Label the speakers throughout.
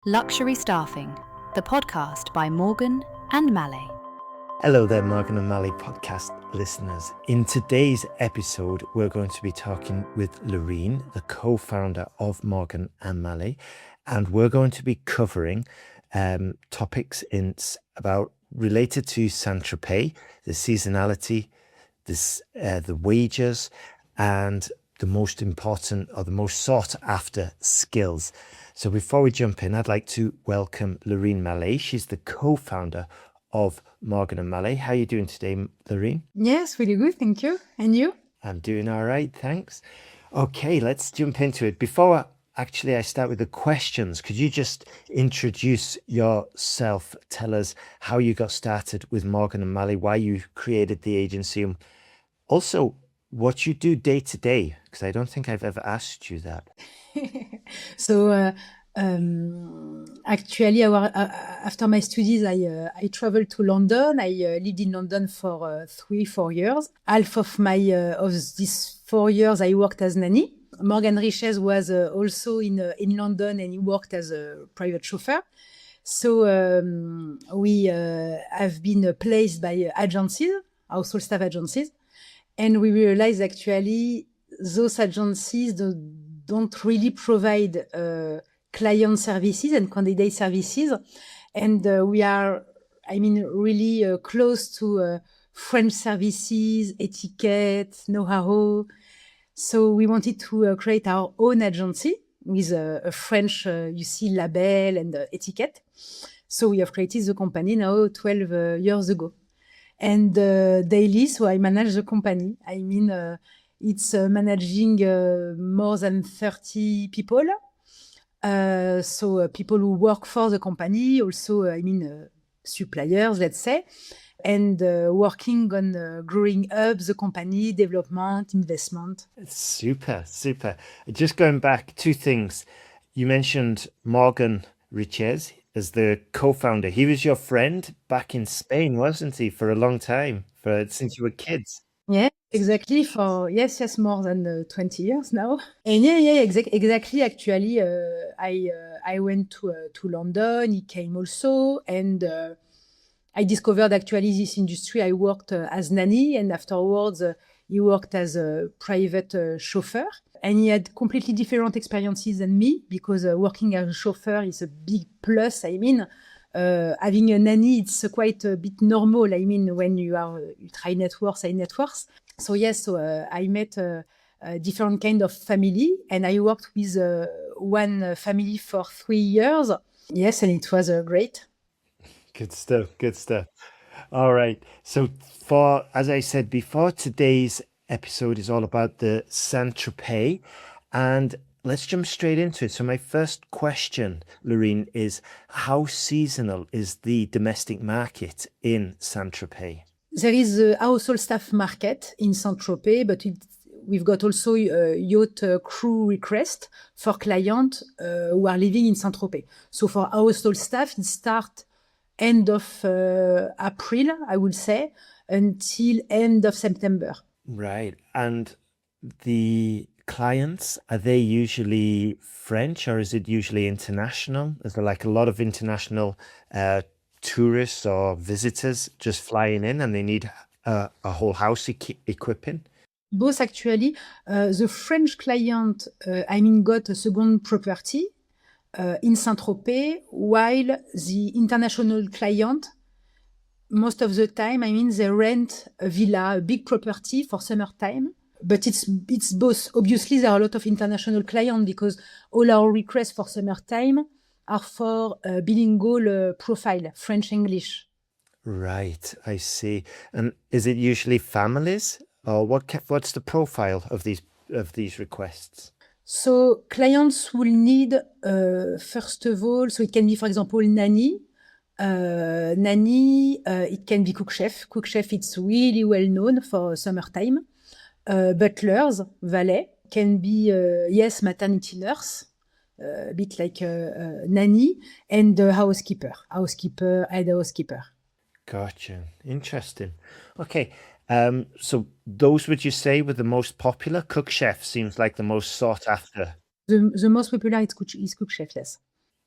Speaker 1: Luxury Staffing, the podcast by Morgan and Mallet.
Speaker 2: Hello there, Morgan and Mallet podcast listeners. In today's episode, we're going to be talking with Laurine, the co-founder of Morgan and Mallet, and we're going to be covering topics about related to St Tropez, the seasonality, the wages, and the most important or the most sought after skills. So before we jump in, I'd like to welcome Laurine Mallet. She's the co-founder of Morgan and Mallet. How are you doing today, Laurine?
Speaker 3: Yes, really good, thank you. And you?
Speaker 2: I'm doing all right, thanks. Okay, let's jump into it. Before I start with the questions, could you just introduce yourself? Tell us how you got started with Morgan and Mallet, why you created the agency, and also what you do day to day, because I don't think I've ever asked you that.
Speaker 3: So actually, after my studies, I traveled to London. I lived in London for 3-4 years. Half of these 4 years, I worked as nanny. Morgan Richez was also in London, and he worked as a private chauffeur. So we have been placed by agencies, household staff agencies, and we realized actually those agencies don't really provide client services and candidate services. And we are, really close to French services, etiquette, know-how. So we wanted to create our own agency with a French, label and etiquette. So we have created the company now 12 years ago. And daily, so I manage the company. It's managing more than 30 people. So people who work for the company, also, suppliers, let's say, and working on growing up the company, development, investment.
Speaker 2: Super. Just going back, two things. You mentioned Morgan Richez as the co-founder. He was your friend back in Spain, wasn't he, for a long time, since you were kids?
Speaker 3: Yeah, exactly. For more than 20 years now. And exactly. Actually, I went to London. He came also, and I discovered actually this industry. I worked as nanny, and afterwards he worked as a private chauffeur. And he had completely different experiences than me, because working as a chauffeur is a big plus. Having a nanny, it's quite a bit normal. When you are ultra net worth. So yes, I met a different kind of family, and I worked with one family for 3 years. Yes, and it was great.
Speaker 2: Good stuff. All right. So as I said before, today's episode is all about the St Tropez, and let's jump straight into it. So my first question, Laurine, is how seasonal is the domestic market in St Tropez?
Speaker 3: There is a household staff market in St Tropez, but we've got also yacht crew request for clients who are living in St Tropez. So for household staff, it starts end of April, I would say, until end of September.
Speaker 2: Right. And the clients, are they usually French, or is it usually international? Is there like a lot of international tourists or visitors just flying in, and they need a whole house equipping?
Speaker 3: Both actually. The French client, got a second property in St Tropez, while the international client, most of the time, they rent a villa, a big property for summertime. But it's both. Obviously, there are a lot of international clients, because all our requests for summertime are for bilingual profile, French-English.
Speaker 2: Right, I see. And is it usually families, or what's the profile of these requests?
Speaker 3: So clients will need, first of all, so it can be, for example, nanny. It can be cook chef. Cook chef, it's really well known for summertime. Butlers, valet, can be, maternity nurse, a bit like nanny, and housekeeper, head housekeeper.
Speaker 2: Gotcha. Interesting. Okay. So those, would you say, were the most popular? Cook chef seems like the most sought after.
Speaker 3: The most popular is cook chef, yes.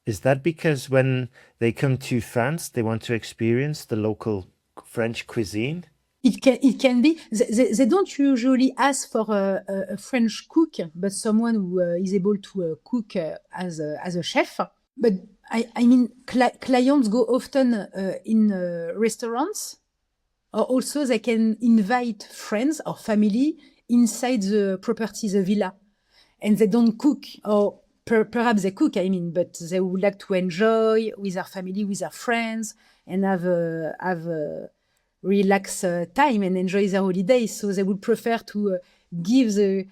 Speaker 2: Is that because when they come to France, they want to experience the local French cuisine?
Speaker 3: It can be. They don't usually ask for a French cook, but someone who is able to cook as a chef. But I mean, clients go often in restaurants, or also they can invite friends or family inside the property, the villa, and they don't cook, or perhaps they cook, I mean, but they would like to enjoy with their family, with their friends, and have a relax time and enjoy their holidays. So they would prefer to give the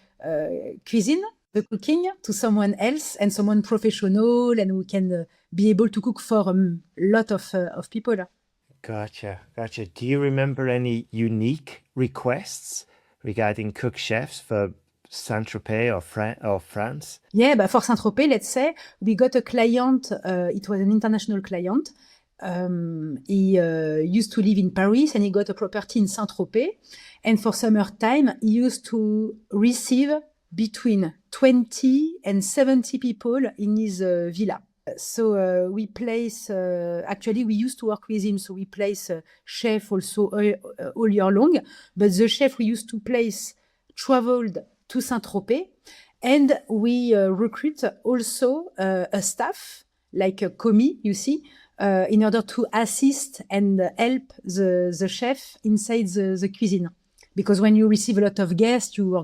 Speaker 3: cuisine, the cooking, to someone else, and someone professional and who can be able to cook for a lot of people.
Speaker 2: Gotcha. Do you remember any unique requests regarding cook chefs for St Tropez or France?
Speaker 3: Yeah, but for St Tropez, let's say, we got a client, it was an international client. He used to live in Paris and he got a property in St Tropez. And for summertime, he used to receive between 20 and 70 people in his villa. So we place, actually, we used to work with him. So we place a chef also all year long. But the chef we used to place traveled to St Tropez. And we recruit also a staff, like a commis, you see, in order to assist and help the chef inside the cuisine. Because when you receive a lot of guests, you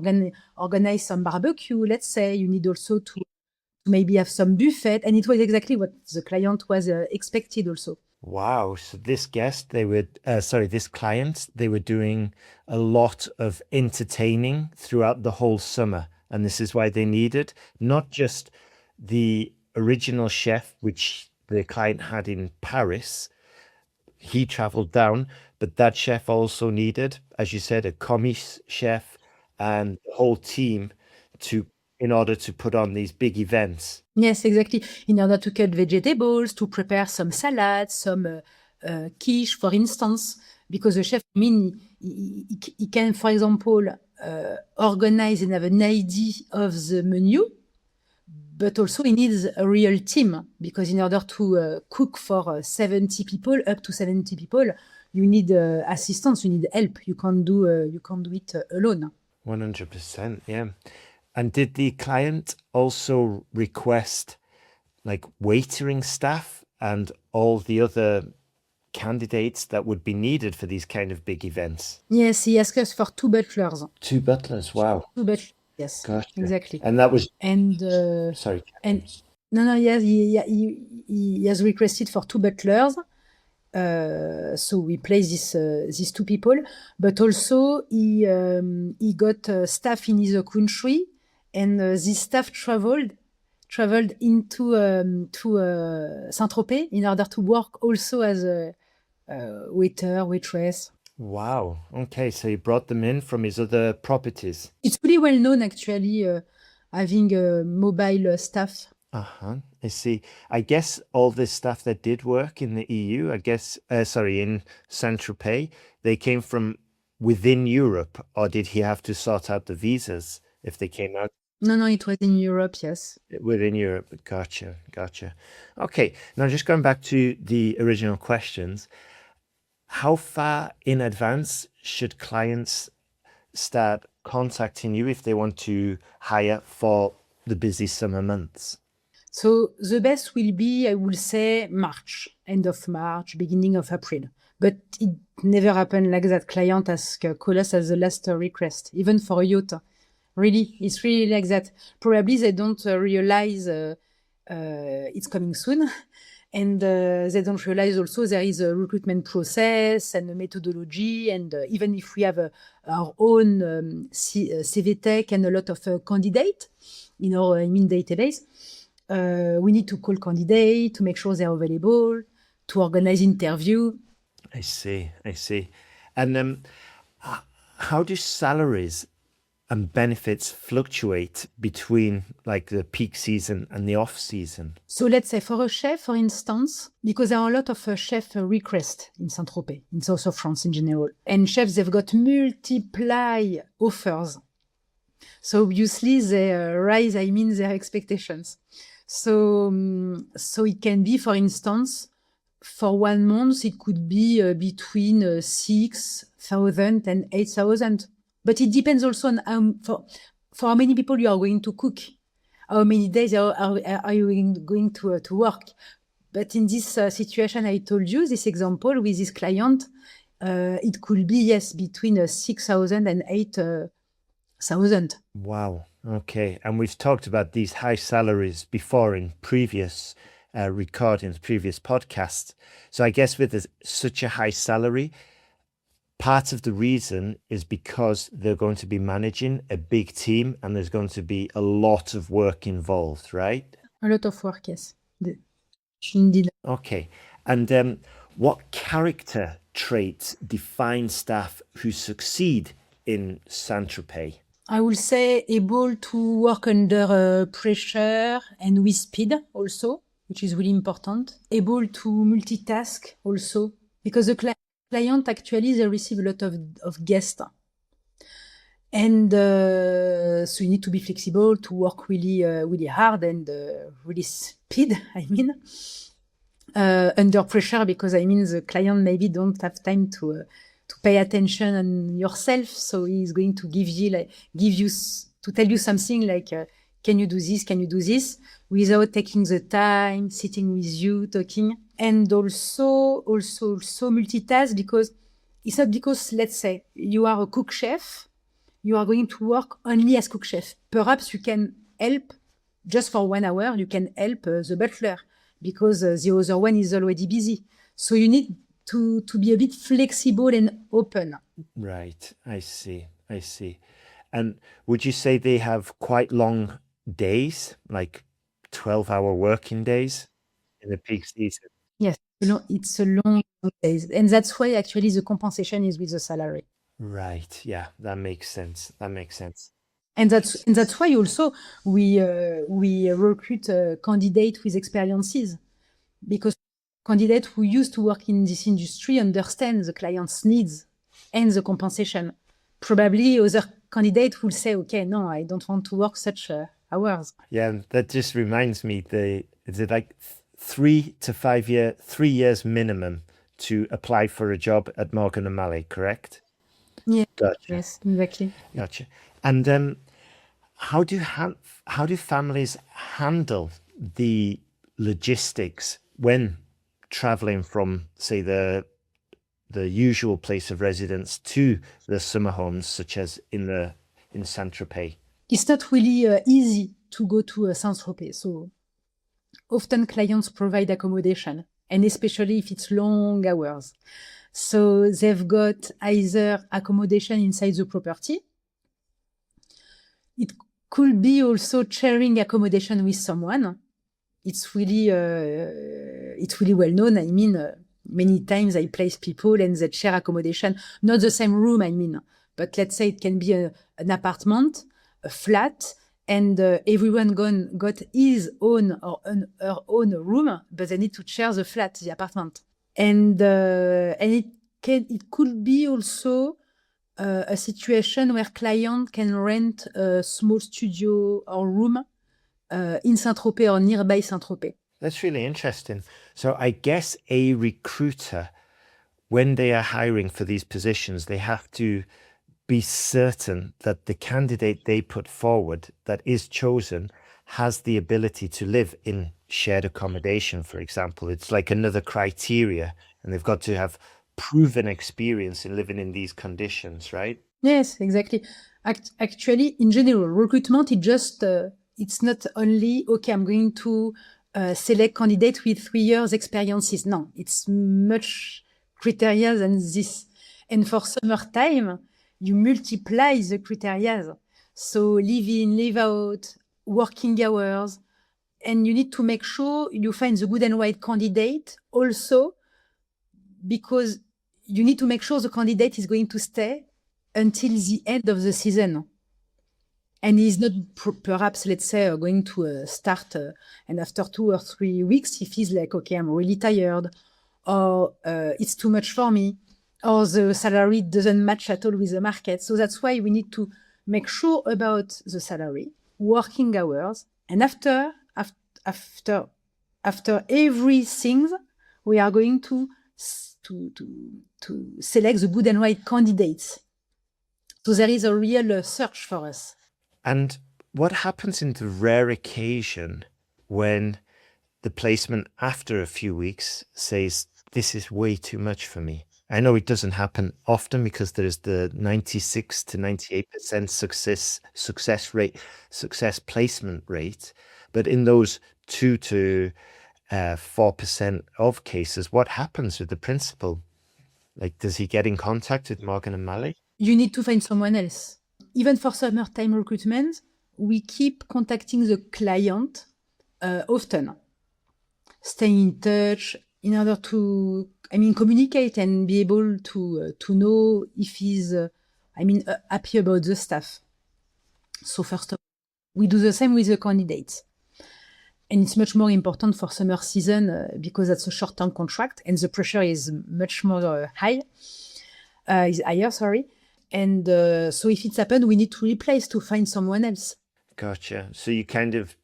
Speaker 3: organize some barbecue, let's say, you need also to maybe have some buffet. And it was exactly what the client was expected also.
Speaker 2: Wow. So this client, they were doing a lot of entertaining throughout the whole summer. And this is why they needed not just the original chef, which the client had in Paris. He traveled down, but that chef also needed, as you said, a commis chef and the whole team in order to put on these big events.
Speaker 3: Yes, exactly. In order to cut vegetables, to prepare some salads, some quiche, for instance, because the chef, I mean, he can, for example, organize and have an idea of the menu, but also he needs a real team, because in order to cook for 70 people, up to 70 people, you need assistance, you need help. You can't do it alone.
Speaker 2: 100%, yeah. And did the client also request like waitering staff and all the other candidates that would be needed for these kind of big events?
Speaker 3: Yes, he asked us for 2 butlers.
Speaker 2: 2 butlers, wow.
Speaker 3: 2 butlers, yes.
Speaker 2: Gotcha.
Speaker 3: Exactly.
Speaker 2: And that was...
Speaker 3: And
Speaker 2: Sorry.
Speaker 3: and no, yes, he has requested for 2 butlers. So we place these 2 people, but also he got staff in his country, and this staff traveled into to St Tropez in order to work also as a waiter, waitress.
Speaker 2: Wow. Okay, so he brought them in from his other properties.
Speaker 3: It's pretty well known, actually, having mobile staff.
Speaker 2: I see. I guess all this staff that did work in the EU, in St Tropez, they came from within Europe, or did he have to sort out the visas if they came out?
Speaker 3: No, it was in Europe, yes.
Speaker 2: Within Europe. Gotcha. Okay, now just going back to the original questions, how far in advance should clients start contacting you if they want to hire for the busy summer months?
Speaker 3: So the best will be, I will say, March, end of March, beginning of April. But it never happened like that. Client call us as the last request, even for a yacht. Really, it's really like that. Probably they don't realize it's coming soon. And they don't realize also there is a recruitment process and a methodology. And even if we have our own CV tech and a lot of candidates in our database, we need to call candidates to make sure they're available, to organize interview.
Speaker 2: I see. And how do salaries and benefits fluctuate between like the peak season and the off season?
Speaker 3: So let's say for a chef, for instance, because there are a lot of chef requests in St Tropez, in south of France in general, and chefs, they've got multiply offers. So obviously they raise, their expectations. So it can be, for instance, for 1 month, it could be between 6,000 and 8,000. But it depends also on for how many people you are going to cook, how many days are you going to work. But in this situation I told you, this example with this client, it could be, yes, between 6,000 and 8,000.
Speaker 2: Wow. Okay. And we've talked about these high salaries before in previous recordings, previous podcasts. So I guess with such a high salary, part of the reason is because they're going to be managing a big team and there's going to be a lot of work involved, right?
Speaker 3: A lot of work, yes. Indeed.
Speaker 2: Okay. And what character traits define staff who succeed in St Tropez?
Speaker 3: I will say able to work under pressure and with speed also, which is really important. Able to multitask also, because the client actually, they receive a lot of guests. And so you need to be flexible, to work really hard and really speed, I mean, under pressure, because I mean the client maybe don't have time to pay attention on yourself, so he's going to tell you something like, can you do this, without taking the time, sitting with you, talking. And also multitask, because it's not because, let's say, you are a cook chef, you are going to work only as cook chef. Perhaps you can help, just for 1 hour, you can help the butler, because the other one is already busy. So you need to be a bit flexible and open.
Speaker 2: Right. I see. And would you say they have quite long days, like 12-hour working days in the peak season?
Speaker 3: Yes, it's a long days. And that's why actually the compensation is with the salary.
Speaker 2: Right. Yeah, that makes sense.
Speaker 3: And that's why also we recruit a candidate with experiences, because candidate who used to work in this industry understand the client's needs and the compensation. Probably other candidate will say, okay, no, I don't want to work such hours.
Speaker 2: Yeah, and that just reminds me, is it like 3 to 5 year, 3 years minimum to apply for a job at Morgan Mallet, correct?
Speaker 3: Yeah.
Speaker 2: Gotcha.
Speaker 3: Yes, exactly.
Speaker 2: Gotcha. And how do families handle the logistics when traveling from, say, the usual place of residence to the summer homes, such as in St Tropez?
Speaker 3: It's not really easy to go to St Tropez. So often clients provide accommodation, and especially if it's long hours. So they've got either accommodation inside the property. It could be also sharing accommodation with someone. It's really well known. I mean, many times I place people and they share accommodation, not the same room, I mean, but let's say it can be an apartment, a flat, and everyone got his own or her own room, but they need to share the flat, the apartment. And it could be also a situation where client can rent a small studio or room in St Tropez or nearby St Tropez.
Speaker 2: That's really interesting. So I guess a recruiter, when they are hiring for these positions, they have to be certain that the candidate they put forward that is chosen has the ability to live in shared accommodation, for example. It's like another criteria, and they've got to have proven experience in living in these conditions, right?
Speaker 3: Yes, exactly. Actually, in general, recruitment, it's not only, okay, I'm going to select candidates with 3 years experiences. No, it's much criteria than this. And for summertime, you multiply the criteria. So live in, live out, working hours, and you need to make sure you find the good and right candidate also, because you need to make sure the candidate is going to stay until the end of the season. And he's not perhaps, let's say, going to start and after 2 or 3 weeks, if he's like, okay, I'm really tired, or it's too much for me, or the salary doesn't match at all with the market. So that's why we need to make sure about the salary, working hours, and after after everything, we are going to select the good and right candidates. So there is a real search for us.
Speaker 2: And what happens in the rare occasion when the placement after a few weeks says, this is way too much for me? I know it doesn't happen often because there's the 96 to 98% success placement rate. But in those 2 to 4% of cases, what happens with the principal? Like, does he get in contact with Morgan and Mallet?
Speaker 3: You need to find someone else. Even for summertime recruitment, we keep contacting the client often. Stay in touch in order to, communicate and be able to know if he's, happy about the staff. So first of all, we do the same with the candidates. And it's much more important for summer season because that's a short-term contract and the pressure is much more higher. And so if it's happened, we need to replace to find someone else.
Speaker 2: Gotcha. So you kind of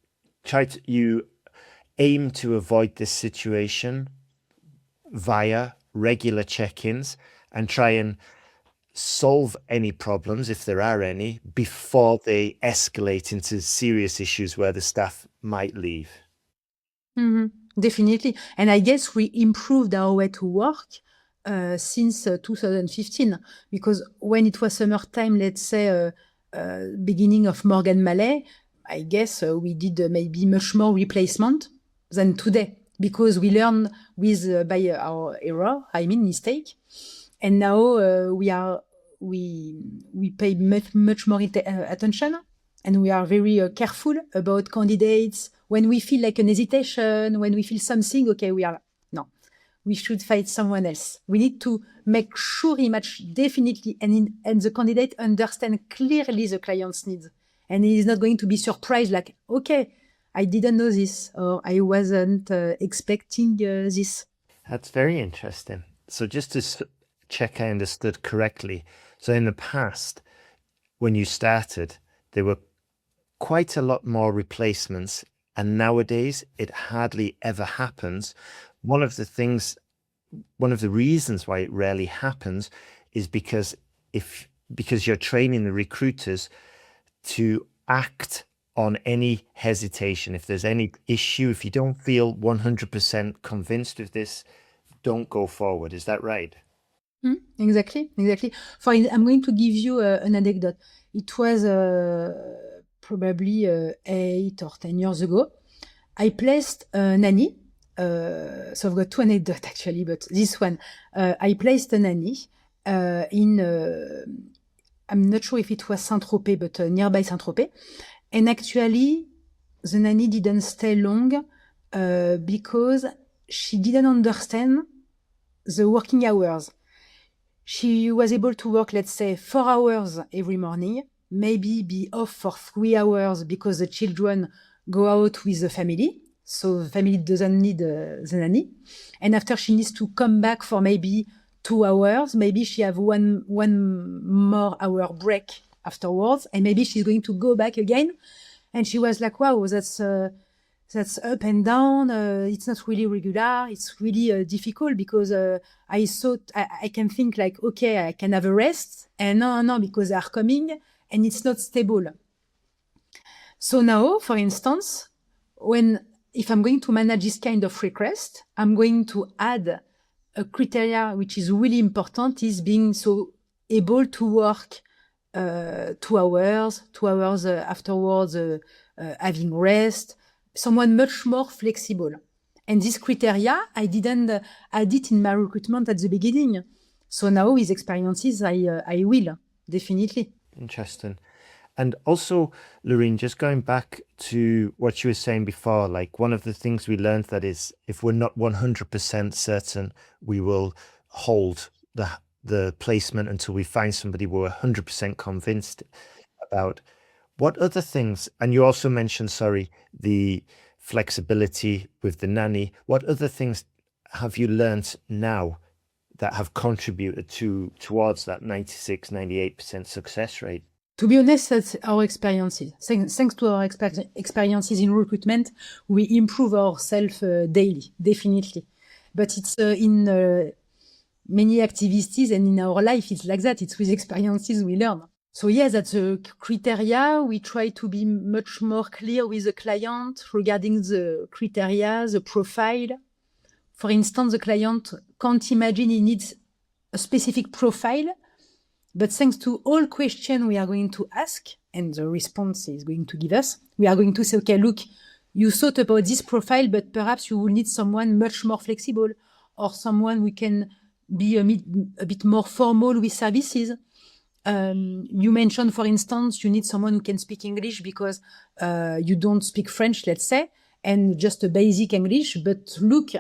Speaker 2: you aim to avoid this situation via regular check-ins and try and solve any problems, if there are any, before they escalate into serious issues where the staff might leave.
Speaker 3: Definitely. And I guess we improved our way to work since 2015, because when it was summertime, let's say beginning of Morgan Mallet, I guess we did maybe much more replacement than today, because we learn by our error, mistake. And now we pay much more attention, and we are very careful about candidates. When we feel like an hesitation, when we feel something, okay, we should find someone else. We need to make sure he match definitely, and the candidate understand clearly the client's needs. And he is not going to be surprised like, okay, I didn't know this, or I wasn't expecting this.
Speaker 2: That's very interesting. So just to check I understood correctly. So in the past, when you started, there were quite a lot more replacements, and nowadays it hardly ever happens. One of the reasons why it rarely happens is because you're training the recruiters to act on any hesitation. If there's any issue, if you don't feel 100% convinced of this, don't go forward. Is that right?
Speaker 3: Exactly. I'm going to give you an anecdote. It was probably 8 or 10 years ago. I placed a nanny. So I've got 2 anecdotes actually, but this one, I placed a nanny in, I'm not sure if it was St Tropez, but nearby St Tropez. And actually, the nanny didn't stay long because she didn't understand the working hours. She was able to work, let's say, 4 hours every morning, maybe be off for 3 hours because the children go out with the family. So the family doesn't need the nanny. And after she needs to come back for maybe 2 hours, maybe she have one more hour break afterwards, and maybe she's going to go back again. And she was like, wow, that's up and down. It's not really regular. It's really difficult because I thought I can think like, okay, I can have a rest. And no, because they are coming and it's not stable. So now, for instance, if I'm going to manage this kind of request, I'm going to add a criteria which is really important, is being so able to work 2 hours afterwards, having rest, someone much more flexible. And this criteria, I didn't add it in my recruitment at the beginning. So now with experiences, I will, definitely.
Speaker 2: Interesting. And also, Laurine, just going back to what you were saying before, like one of the things we learned that is, if we're not 100% certain, we will hold the placement until we find somebody we're 100% convinced about. What other things, and you also mentioned, the flexibility with the nanny. What other things have you learned now that have contributed towards that 96, 98% success rate?
Speaker 3: To be honest, that's our experiences. Thanks to our experiences in recruitment, we improve ourselves daily, definitely. But it's in many activities and in our life, it's like that. It's with experiences we learn. So yes, that's a criteria. We try to be much more clear with the client regarding the criteria, the profile. For instance, the client can't imagine he needs a specific profile, but thanks to all questions we are going to ask and the response is going to give us, we are going to say, okay, look, you thought about this profile, but perhaps you will need someone much more flexible or someone who can be a bit more formal with services. You mentioned, for instance, you need someone who can speak English because you don't speak French, let's say, and just a basic English. But look,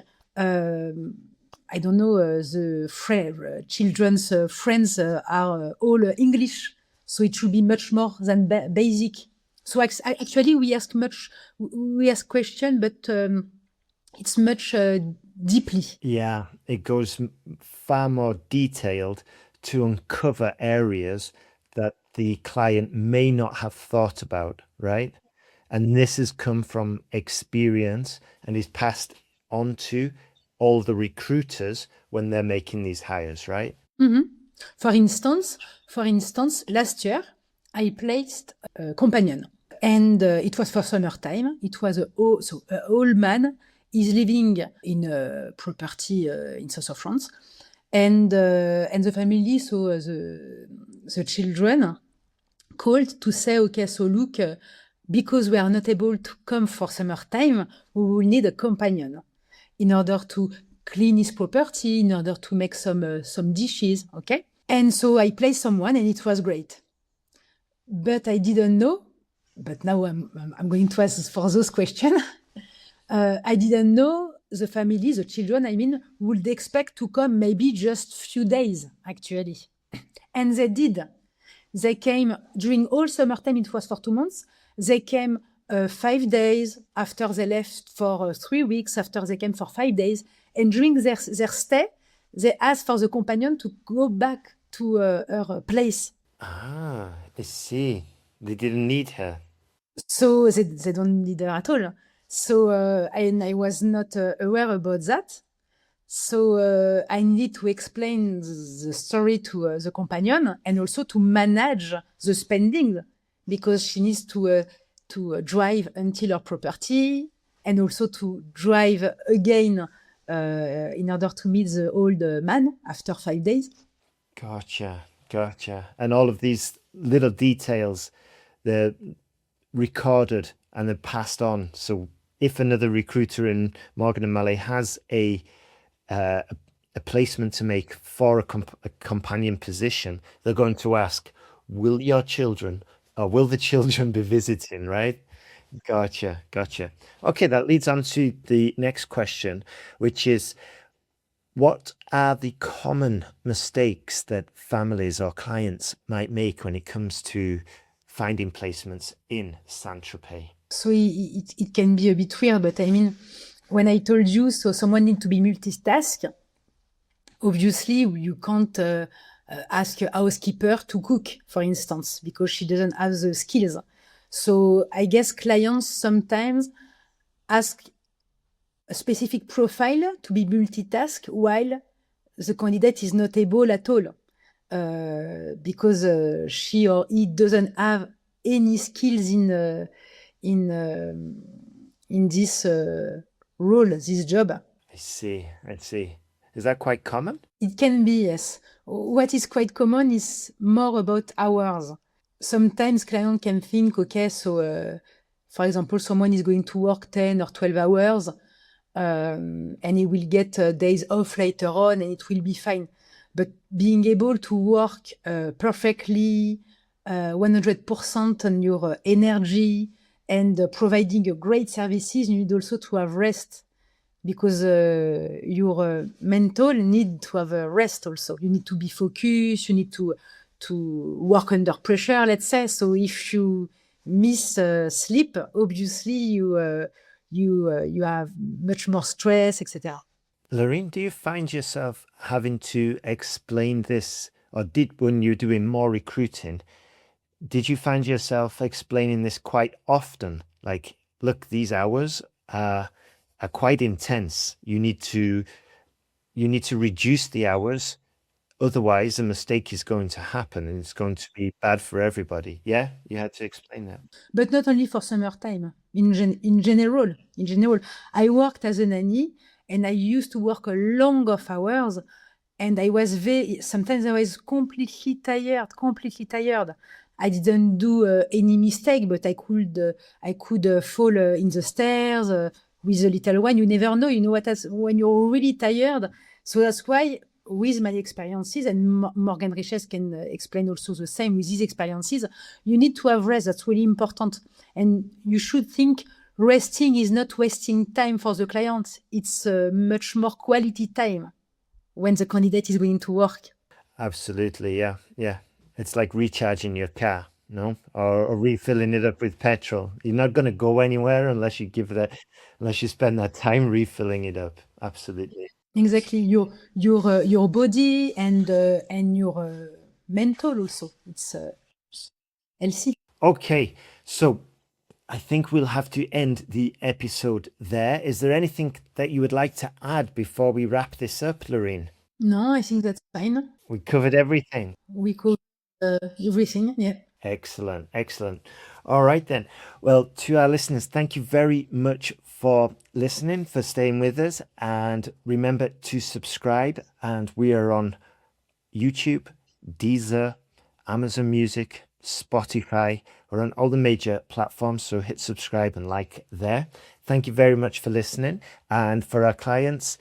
Speaker 3: I don't know, the children's friends are all English, so it should be much more than basic. So actually, we ask question, but it's much deeply.
Speaker 2: Yeah, it goes far more detailed to uncover areas that the client may not have thought about, right? And this has come from experience and is passed on to all the recruiters when they're making these hires, right?
Speaker 3: Mm-hmm. For instance, last year, I placed a companion. And it was for summertime. It was an old man. He's living in a property in south of France. And the family, so the children called to say, okay, so look, because we are not able to come for summertime, we will need a companion in order to clean his property, in order to make some dishes, okay? And so I placed someone and it was great. But I didn't know, but now I'm going to ask for those questions. I didn't know the family, the children, I mean, would expect to come maybe just few days, actually. And they did. They came during all summertime, it was for 2 months. They came 5 days after they left for 3 weeks, after they came for 5 days. And during their stay, they asked for the companion to go back to her place.
Speaker 2: Ah, I see. They didn't need her.
Speaker 3: So they don't need her at all. So and I was not aware about that. So I need to explain the story to the companion and also to manage the spending because she needs to drive until her property and also to drive again in order to meet the old man after 5 days.
Speaker 2: Gotcha. And all of these little details, they're recorded and they're passed on. So if another recruiter in Morgan & Mallet has a placement to make for a companion position, they're going to ask, will the children be visiting, right? Gotcha. Okay, that leads on to the next question, which is, what are the common mistakes that families or clients might make when it comes to finding placements in St Tropez?
Speaker 3: So it can be a bit weird, but I mean, when I told you, so someone needs to be multitask, obviously you can't ask a housekeeper to cook, for instance, because she doesn't have the skills. So I guess clients sometimes ask a specific profile to be multitask while the candidate is not able at all because she or he doesn't have any skills in this role, this job.
Speaker 2: I see. Is that quite common?
Speaker 3: It can be, yes. What is quite common is more about hours. Sometimes client can think, okay, so for example, someone is going to work 10 or 12 hours and he will get days off later on and it will be fine. But being able to work perfectly, 100% on your energy and providing a great services, you need also to have rest because your mental need to have a rest also. You need to be focused, you need to work under pressure, let's say. So if you miss sleep, obviously you have much more stress, etc.
Speaker 2: Laurine, do you find yourself having to explain this, or did when you're doing more recruiting, did you find yourself explaining this quite often? Like, look, these hours are quite intense. You need to reduce the hours, otherwise a mistake is going to happen and it's going to be bad for everybody. Yeah, you had to explain that.
Speaker 3: But not only for summertime. In general, I worked as a nanny, and I used to work a long of hours, and sometimes I was completely tired. I didn't do any mistake, but I could fall in the stairs with a little one. You never know. You know when you're really tired. So that's why, with my experiences, and Morgan Richez can explain also the same with his experiences, you need to have rest. That's really important. And you should think resting is not wasting time for the client. It's much more quality time when the candidate is willing to work.
Speaker 2: Absolutely, yeah, yeah. It's like recharging your car, no? Or refilling it up with petrol. You're not going to go anywhere unless you spend that time refilling it up. Absolutely.
Speaker 3: Exactly. Your body and your mental also. It's healthy.
Speaker 2: Okay, so I think we'll have to end the episode there. Is there anything that you would like to add before we wrap this up, Laurine?
Speaker 3: No, I think that's fine.
Speaker 2: We covered everything.
Speaker 3: We could everything. Yeah.
Speaker 2: Excellent, excellent. All right then. Well, to our listeners, thank you very much for listening, for staying with us, and remember to subscribe. And we are on YouTube, Deezer, Amazon Music, Spotify. We're on all the major platforms, so hit subscribe and like there. Thank you very much for listening. And for our clients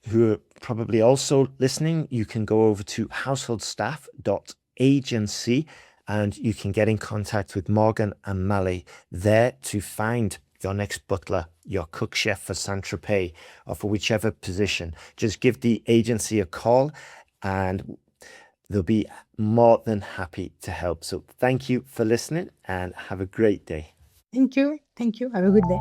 Speaker 2: who are probably also listening, you can go over to householdstaff.agency and you can get in contact with Morgan and Mallet there to find your next butler, your cook chef for St Tropez, or for whichever position. Just give the agency a call and they'll be more than happy to help. So thank you for listening and have a great day.
Speaker 3: Thank you. Thank you. Have a good day.